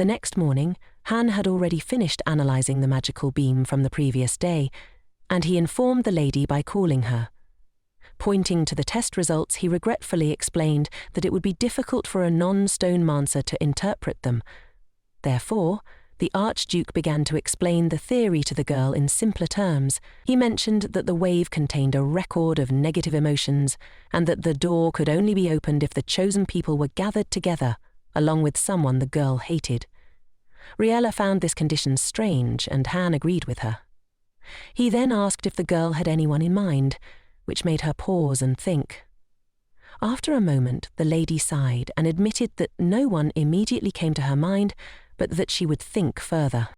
The next morning, Han had already finished analysing the magical beam from the previous day, and he informed the lady by calling her. Pointing to the test results, he regretfully explained that it would be difficult for a non-stonemancer to interpret them. Therefore, the Archduke began to explain the theory to the girl in simpler terms. He mentioned that the wave contained a record of negative emotions and that the door could only be opened if the chosen people were gathered together, along with someone the girl hated. Riella found this condition strange, and Han agreed with her. He then asked if the girl had anyone in mind, which made her pause and think. After a moment, the lady sighed and admitted that no one immediately came to her mind, but that she would think further.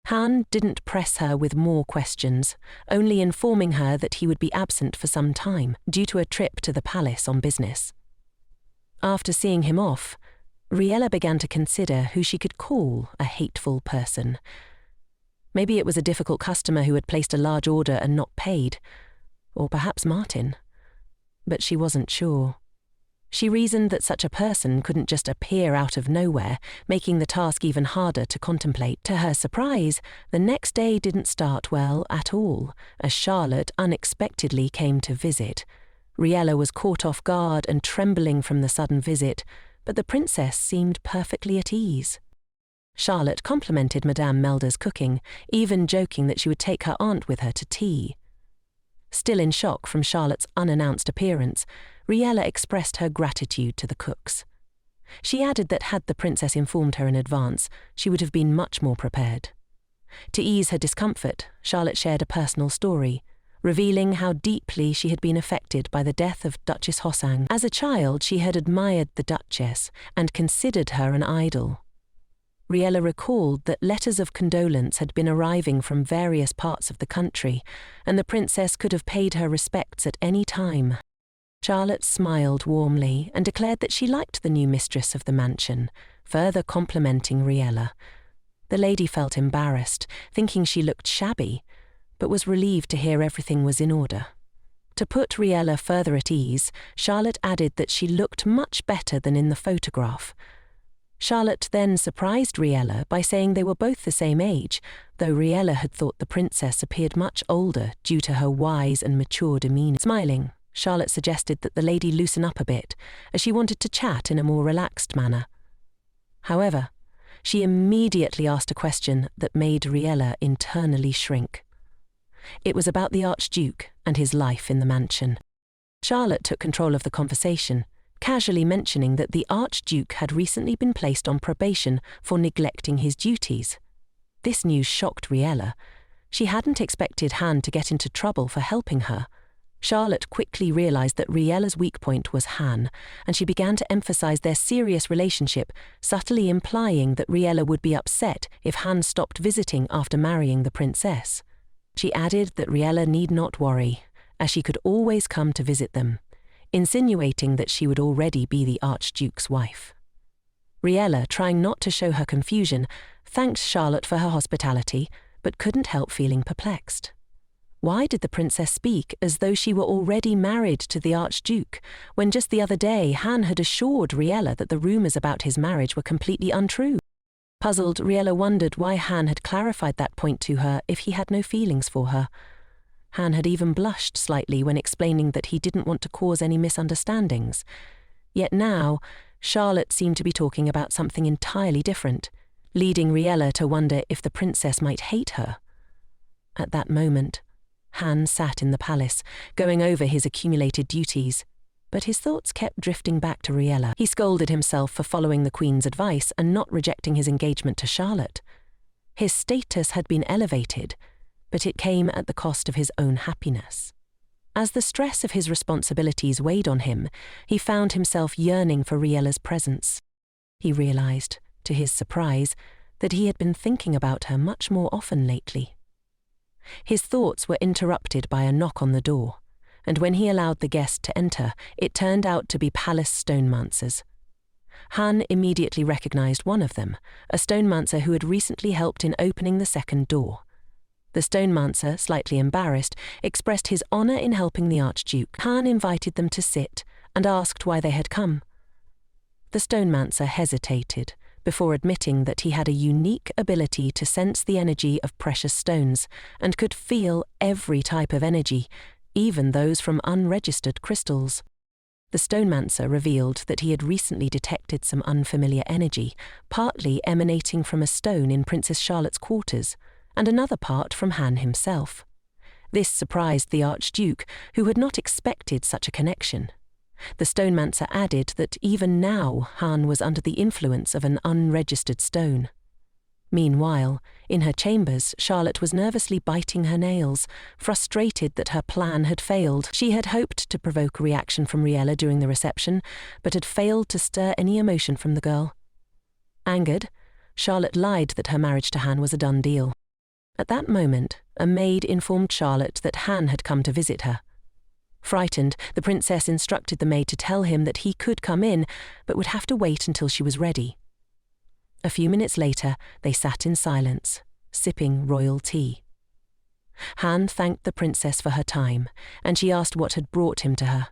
Han didn't press her with more questions, only informing her that he would be absent for some time due to a trip to the palace on business. After seeing him off, Riella began to consider who she could call a hateful person. Maybe it was a difficult customer who had placed a large order and not paid, or perhaps Martin. But she wasn't sure. She reasoned that such a person couldn't just appear out of nowhere, making the task even harder to contemplate. To her surprise, the next day didn't start well at all, as Charlotte unexpectedly came to visit. Riella was caught off guard and trembling from the sudden visit, but the princess seemed perfectly at ease. Charlotte complimented Madame Melda's cooking, even joking that she would take her aunt with her to tea. Still in shock from Charlotte's unannounced appearance, Riella expressed her gratitude to the cooks. She added that had the princess informed her in advance, she would have been much more prepared. To ease her discomfort, Charlotte shared a personal story, revealing how deeply she had been affected by the death of Duchess Hoson. As a child, she had admired the Duchess and considered her an idol. Riella recalled that letters of condolence had been arriving from various parts of the country, and the princess could have paid her respects at any time. Charlotte smiled warmly and declared that she liked the new mistress of the mansion, further complimenting Riella. The lady felt embarrassed, thinking she looked shabby, but was relieved to hear everything was in order. To put Riella further at ease, Charlotte added that she looked much better than in the photograph. Charlotte then surprised Riella by saying they were both the same age, though Riella had thought the princess appeared much older due to her wise and mature demeanour. Smiling, Charlotte suggested that the lady loosen up a bit, as she wanted to chat in a more relaxed manner. However, she immediately asked a question that made Riella internally shrink. It was about the Archduke and his life in the mansion. Charlotte took control of the conversation, casually mentioning that the Archduke had recently been placed on probation for neglecting his duties. This news shocked Riella. She hadn't expected Han to get into trouble for helping her. Charlotte quickly realized that Riella's weak point was Han, and she began to emphasize their serious relationship, subtly implying that Riella would be upset if Han stopped visiting after marrying the princess. She added that Riella need not worry, as she could always come to visit them, insinuating that she would already be the Archduke's wife. Riella, trying not to show her confusion, thanked Charlotte for her hospitality, but couldn't help feeling perplexed. Why did the princess speak as though she were already married to the Archduke, when just the other day Han had assured Riella that the rumours about his marriage were completely untrue? Puzzled, Riella wondered why Han had clarified that point to her if he had no feelings for her. Han had even blushed slightly when explaining that he didn't want to cause any misunderstandings. Yet now, Charlotte seemed to be talking about something entirely different, leading Riella to wonder if the princess might hate her. At that moment, Han sat in the palace, going over his accumulated duties, but his thoughts kept drifting back to Riella. He scolded himself for following the Queen's advice and not rejecting his engagement to Charlotte. His status had been elevated, but it came at the cost of his own happiness. As the stress of his responsibilities weighed on him, he found himself yearning for Riella's presence. He realized, to his surprise, that he had been thinking about her much more often lately. His thoughts were interrupted by a knock on the door, and when he allowed the guest to enter, it turned out to be palace stonemancers. Han immediately recognized one of them, a stonemancer who had recently helped in opening the second door. The stonemancer, slightly embarrassed, expressed his honor in helping the Archduke. Han invited them to sit and asked why they had come. The stonemancer hesitated before admitting that he had a unique ability to sense the energy of precious stones and could feel every type of energy, even those from unregistered crystals. The stonemancer revealed that he had recently detected some unfamiliar energy, partly emanating from a stone in Princess Charlotte's quarters, and another part from Han himself. This surprised the Archduke, who had not expected such a connection. The stonemancer added that even now Han was under the influence of an unregistered stone. Meanwhile, in her chambers, Charlotte was nervously biting her nails, frustrated that her plan had failed. She had hoped to provoke a reaction from Riella during the reception, but had failed to stir any emotion from the girl. Angered, Charlotte lied that her marriage to Han was a done deal. At that moment, a maid informed Charlotte that Han had come to visit her. Frightened, the princess instructed the maid to tell him that he could come in, but would have to wait until she was ready. A few minutes later, they sat in silence, sipping royal tea. Han thanked the princess for her time, and she asked what had brought him to her.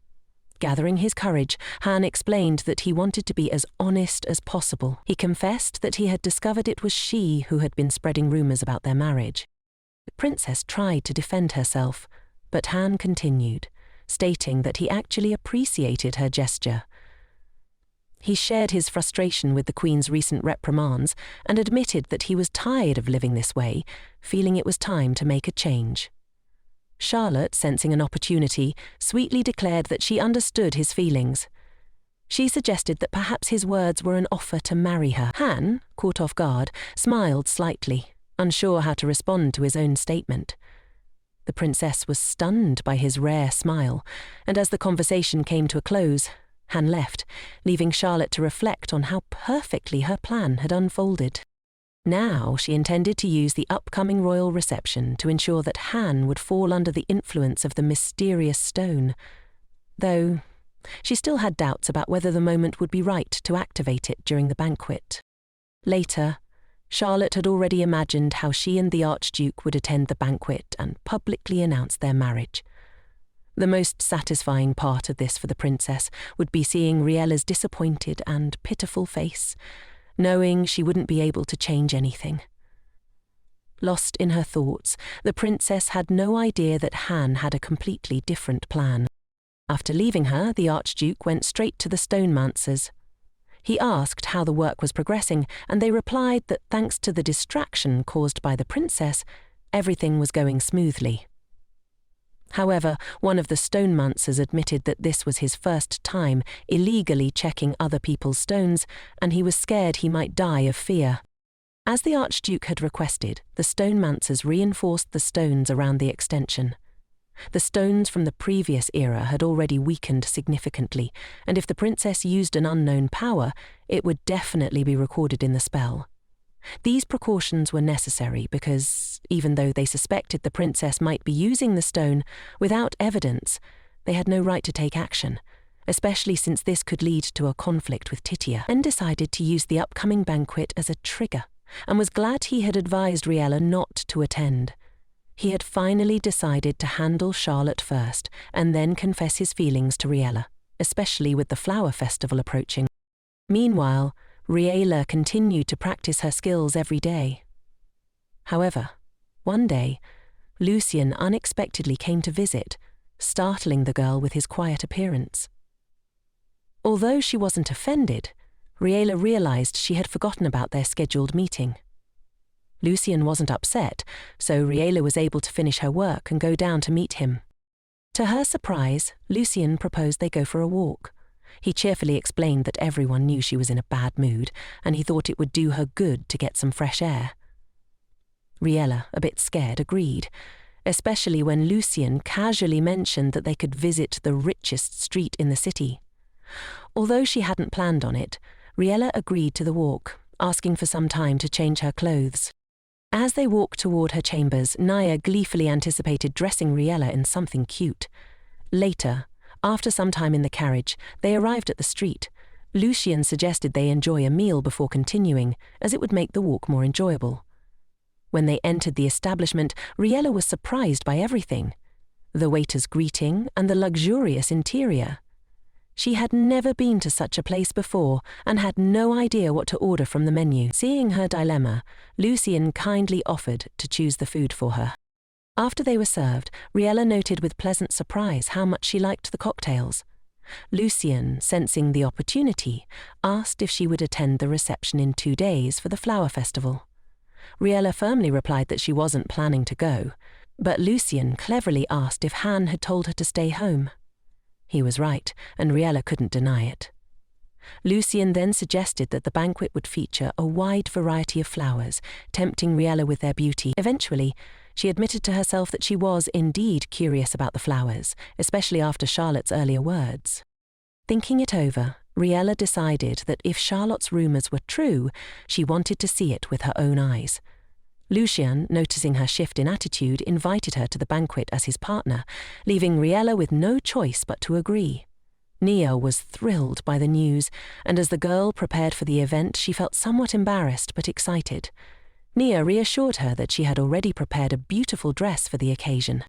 Gathering his courage, Han explained that he wanted to be as honest as possible. He confessed that he had discovered it was she who had been spreading rumors about their marriage. The princess tried to defend herself, but Han continued, stating that he actually appreciated her gesture. He shared his frustration with the Queen's recent reprimands and admitted that he was tired of living this way, feeling it was time to make a change. Charlotte, sensing an opportunity, sweetly declared that she understood his feelings. She suggested that perhaps his words were an offer to marry her. Han, caught off guard, smiled slightly, unsure how to respond to his own statement. The princess was stunned by his rare smile, and as the conversation came to a close, Han left, leaving Charlotte to reflect on how perfectly her plan had unfolded. Now she intended to use the upcoming royal reception to ensure that Han would fall under the influence of the mysterious stone, though she still had doubts about whether the moment would be right to activate it during the banquet. Later, Charlotte had already imagined how she and the Archduke would attend the banquet and publicly announce their marriage. The most satisfying part of this for the princess would be seeing Riella's disappointed and pitiful face, knowing she wouldn't be able to change anything. Lost in her thoughts, the princess had no idea that Han had a completely different plan. After leaving her, the Archduke went straight to the stonemancers. He asked how the work was progressing, and they replied that thanks to the distraction caused by the princess, everything was going smoothly. However, one of the stonemancers admitted that this was his first time illegally checking other people's stones, and he was scared he might die of fear. As the Archduke had requested, the stonemancers reinforced the stones around the extension. The stones from the previous era had already weakened significantly, and if the princess used an unknown power, it would definitely be recorded in the spell. These precautions were necessary because, even though they suspected the princess might be using the stone, without evidence, they had no right to take action, especially since this could lead to a conflict with Titia. Ben decided to use the upcoming banquet as a trigger, and was glad he had advised Riella not to attend. He had finally decided to handle Charlotte first, and then confess his feelings to Riella, especially with the flower festival approaching. Meanwhile, Riella continued to practice her skills every day. However, one day, Lucien unexpectedly came to visit, startling the girl with his quiet appearance. Although she wasn't offended, Riella realized she had forgotten about their scheduled meeting. Lucien wasn't upset, so Riella was able to finish her work and go down to meet him. To her surprise, Lucien proposed they go for a walk. He cheerfully explained that everyone knew she was in a bad mood, and he thought it would do her good to get some fresh air. Riella, a bit scared, agreed, especially when Lucien casually mentioned that they could visit the richest street in the city. Although she hadn't planned on it, Riella agreed to the walk, asking for some time to change her clothes. As they walked toward her chambers, Naya gleefully anticipated dressing Riella in something cute. Later, after some time in the carriage, they arrived at the street. Lucien suggested they enjoy a meal before continuing, as it would make the walk more enjoyable. When they entered the establishment, Riella was surprised by everything: the waiter's greeting and the luxurious interior. She had never been to such a place before and had no idea what to order from the menu. Seeing her dilemma, Lucien kindly offered to choose the food for her. After they were served, Riella noted with pleasant surprise how much she liked the cocktails. Lucien, sensing the opportunity, asked if she would attend the reception in 2 days for the flower festival. Riella firmly replied that she wasn't planning to go, but Lucien cleverly asked if Han had told her to stay home. He was right, and Riella couldn't deny it. Lucien then suggested that the banquet would feature a wide variety of flowers, tempting Riella with their beauty. Eventually, she admitted to herself that she was indeed curious about the flowers, especially after Charlotte's earlier words. Thinking it over, Riella decided that if Charlotte's rumours were true, she wanted to see it with her own eyes. Lucien, noticing her shift in attitude, invited her to the banquet as his partner, leaving Riella with no choice but to agree. Nia was thrilled by the news, and as the girl prepared for the event, she felt somewhat embarrassed but excited. Nia reassured her that she had already prepared a beautiful dress for the occasion.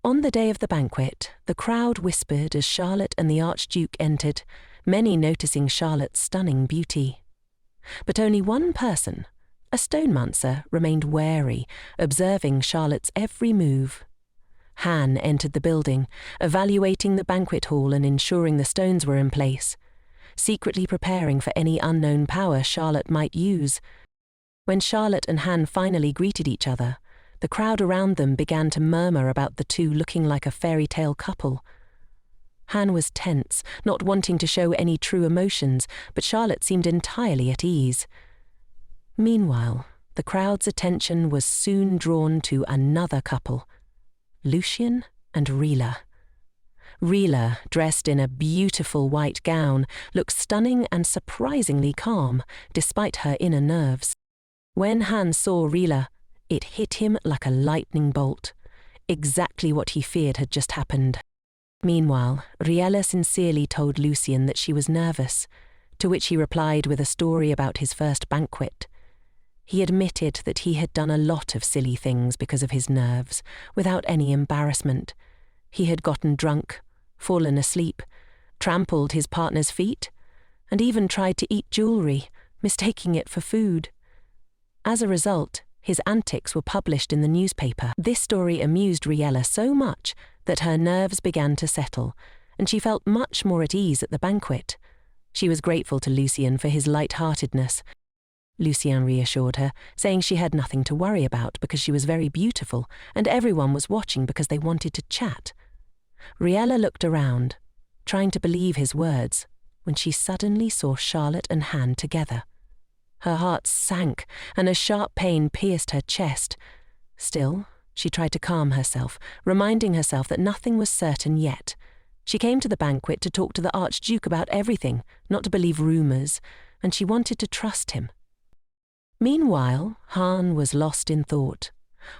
On the day of the banquet, the crowd whispered as Charlotte and the Archduke entered, many noticing Charlotte's stunning beauty. But only one person, a stonemancer, remained wary, observing Charlotte's every move. Han entered the building, evaluating the banquet hall and ensuring the stones were in place, secretly preparing for any unknown power Charlotte might use. When Charlotte and Han finally greeted each other, the crowd around them began to murmur about the two looking like a fairy tale couple. Han was tense, not wanting to show any true emotions, but Charlotte seemed entirely at ease. Meanwhile, the crowd's attention was soon drawn to another couple, Lucien and Riella. Riella, dressed in a beautiful white gown, looked stunning and surprisingly calm, despite her inner nerves. When Han saw Riella, it hit him like a lightning bolt. Exactly what he feared had just happened. Meanwhile, Riella sincerely told Lucien that she was nervous, to which he replied with a story about his first banquet. He admitted that he had done a lot of silly things because of his nerves, without any embarrassment. He had gotten drunk, fallen asleep, trampled his partner's feet, and even tried to eat jewelry, mistaking it for food. As a result, his antics were published in the newspaper. This story amused Riella so much that her nerves began to settle, and she felt much more at ease at the banquet. She was grateful to Lucien for his light-heartedness. Lucien reassured her, saying she had nothing to worry about because she was very beautiful and everyone was watching because they wanted to chat. Riella looked around, trying to believe his words, when she suddenly saw Charlotte and Han together. Her heart sank and a sharp pain pierced her chest. Still, she tried to calm herself, reminding herself that nothing was certain yet. She came to the banquet to talk to the Archduke about everything, not to believe rumours, and she wanted to trust him. Meanwhile, Han was lost in thought,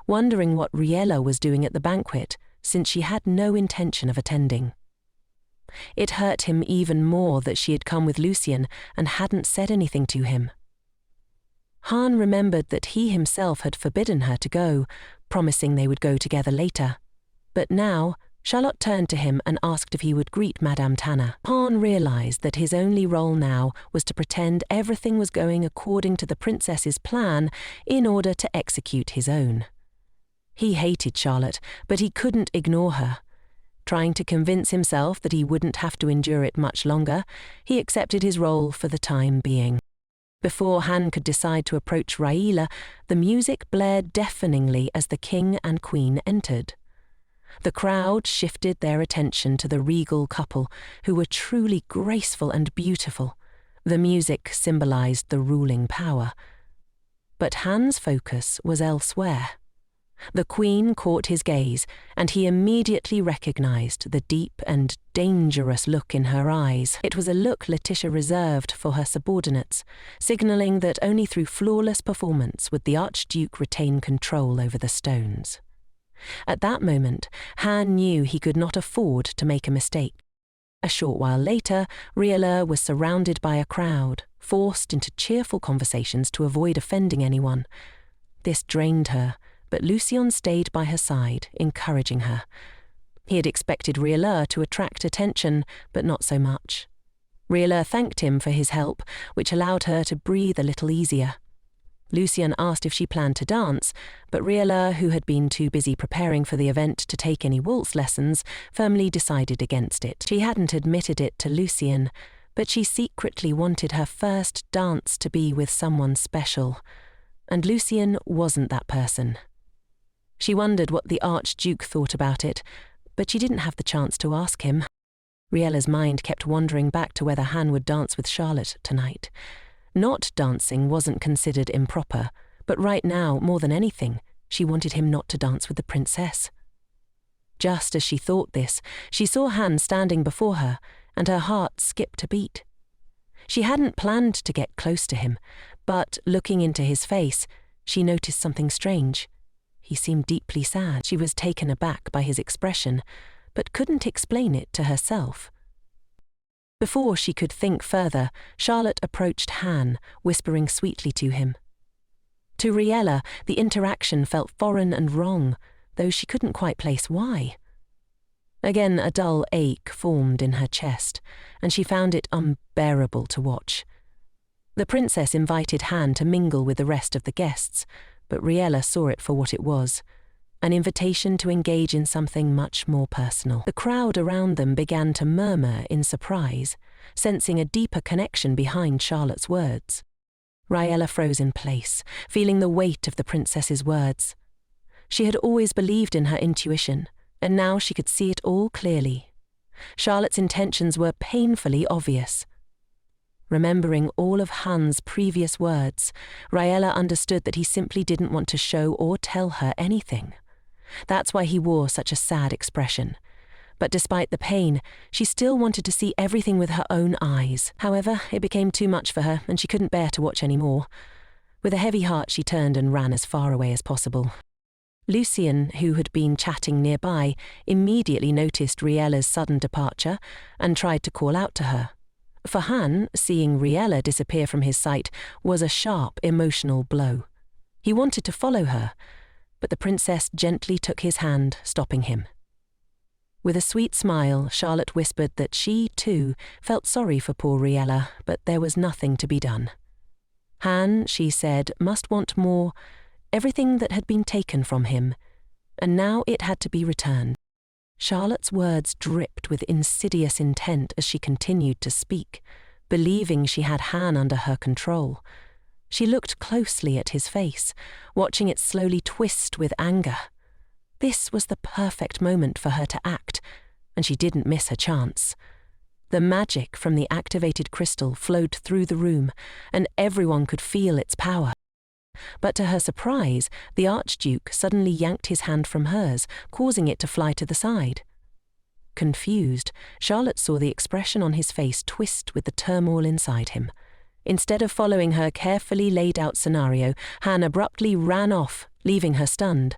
wondering what Riella was doing at the banquet, since she had no intention of attending. It hurt him even more that she had come with Lucien and hadn't said anything to him. Han remembered that he himself had forbidden her to go, promising they would go together later. But now, Charlotte turned to him and asked if he would greet Madame Tanner. Han realized that his only role now was to pretend everything was going according to the princess's plan in order to execute his own. He hated Charlotte, but he couldn't ignore her. Trying to convince himself that he wouldn't have to endure it much longer, he accepted his role for the time being. Before Han could decide to approach Riella, the music blared deafeningly as the king and queen entered. The crowd shifted their attention to the regal couple, who were truly graceful and beautiful. The music symbolized the ruling power. But Han's focus was elsewhere. The queen caught his gaze, and he immediately recognized the deep and dangerous look in her eyes. It was a look Letitia reserved for her subordinates, signaling that only through flawless performance would the Archduke retain control over the stones. At that moment, Han knew he could not afford to make a mistake. A short while later, Riella was surrounded by a crowd, forced into cheerful conversations to avoid offending anyone. This drained her, but Lucien stayed by her side, encouraging her. He had expected Riella to attract attention, but not so much. Riella thanked him for his help, which allowed her to breathe a little easier. Lucien asked if she planned to dance, but Riella, who had been too busy preparing for the event to take any waltz lessons, firmly decided against it. She hadn't admitted it to Lucien, but she secretly wanted her first dance to be with someone special, and Lucien wasn't that person. She wondered what the Archduke thought about it, but she didn't have the chance to ask him. Riella's mind kept wandering back to whether Han would dance with Charlotte tonight. Not dancing wasn't considered improper, but right now, more than anything, she wanted him not to dance with the princess. Just as she thought this, she saw Han standing before her, and her heart skipped a beat. She hadn't planned to get close to him, but looking into his face, she noticed something strange. He seemed deeply sad. She was taken aback by his expression, but couldn't explain it to herself. Before she could think further, Charlotte approached Han, whispering sweetly to him. To Riella, the interaction felt foreign and wrong, though she couldn't quite place why. Again, a dull ache formed in her chest, and she found it unbearable to watch. The princess invited Han to mingle with the rest of the guests, but Riella saw it for what it was, an invitation to engage in something much more personal. The crowd around them began to murmur in surprise, sensing a deeper connection behind Charlotte's words. Riella froze in place, feeling the weight of the princess's words. She had always believed in her intuition, and now she could see it all clearly. Charlotte's intentions were painfully obvious. Remembering all of Han's previous words, Riella understood that he simply didn't want to show or tell her anything. That's why he wore such a sad expression. But despite the pain, she still wanted to see everything with her own eyes. However, it became too much for her, and she couldn't bear to watch any more. With a heavy heart, she turned and ran as far away as possible. Lucien, who had been chatting nearby, immediately noticed Riella's sudden departure and tried to call out to her. For Han, seeing Riella disappear from his sight was a sharp, emotional blow. He wanted to follow her, but the princess gently took his hand, stopping him. With a sweet smile, Charlotte whispered that she, too, felt sorry for poor Riella, but there was nothing to be done. Han, she said, must want more, everything that had been taken from him, and now it had to be returned. Charlotte's words dripped with insidious intent as she continued to speak, believing she had Han under her control. She looked closely at his face, watching it slowly twist with anger. This was the perfect moment for her to act, and she didn't miss her chance. The magic from the activated crystal flowed through the room, and everyone could feel its power. But to her surprise, the Archduke suddenly yanked his hand from hers, causing it to fly to the side. Confused, Charlotte saw the expression on his face twist with the turmoil inside him. Instead of following her carefully laid-out scenario, Han abruptly ran off, leaving her stunned.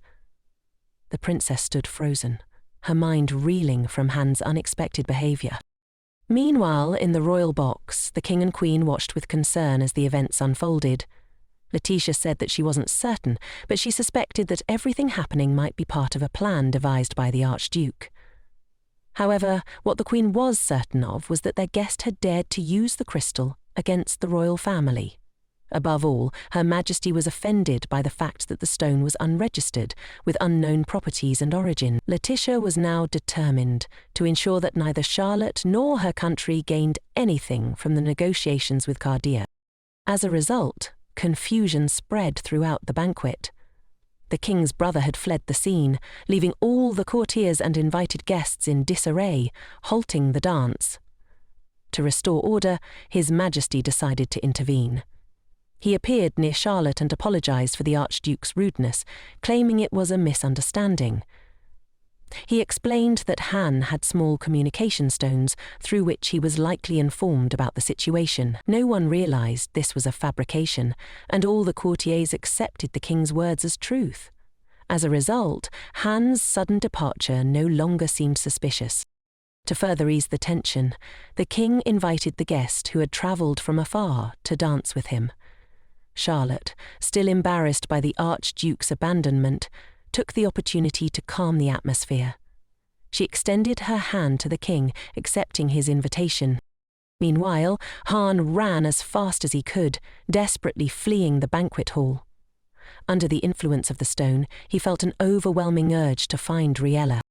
The princess stood frozen, her mind reeling from Han's unexpected behavior. Meanwhile, in the royal box, the king and queen watched with concern as the events unfolded. Letitia said that she wasn't certain, but she suspected that everything happening might be part of a plan devised by the Archduke. However, what the Queen was certain of was that their guest had dared to use the crystal against the royal family. Above all, Her Majesty was offended by the fact that the stone was unregistered, with unknown properties and origin. Letitia was now determined to ensure that neither Charlotte nor her country gained anything from the negotiations with Cardia. As a result, confusion spread throughout the banquet. The king's brother had fled the scene, leaving all the courtiers and invited guests in disarray, halting the dance. To restore order, His Majesty decided to intervene. He appeared near Charlotte and apologized for the Archduke's rudeness, claiming it was a misunderstanding. He explained that Han had small communication stones through which he was likely informed about the situation. No one realized this was a fabrication, and all the courtiers accepted the king's words as truth. As a result, Han's sudden departure no longer seemed suspicious. To further ease the tension, the king invited the guest who had travelled from afar to dance with him. Charlotte, still embarrassed by the Archduke's abandonment, took the opportunity to calm the atmosphere. She extended her hand to the king, accepting his invitation. Meanwhile, Han ran as fast as he could, desperately fleeing the banquet hall. Under the influence of the stone, he felt an overwhelming urge to find Riella.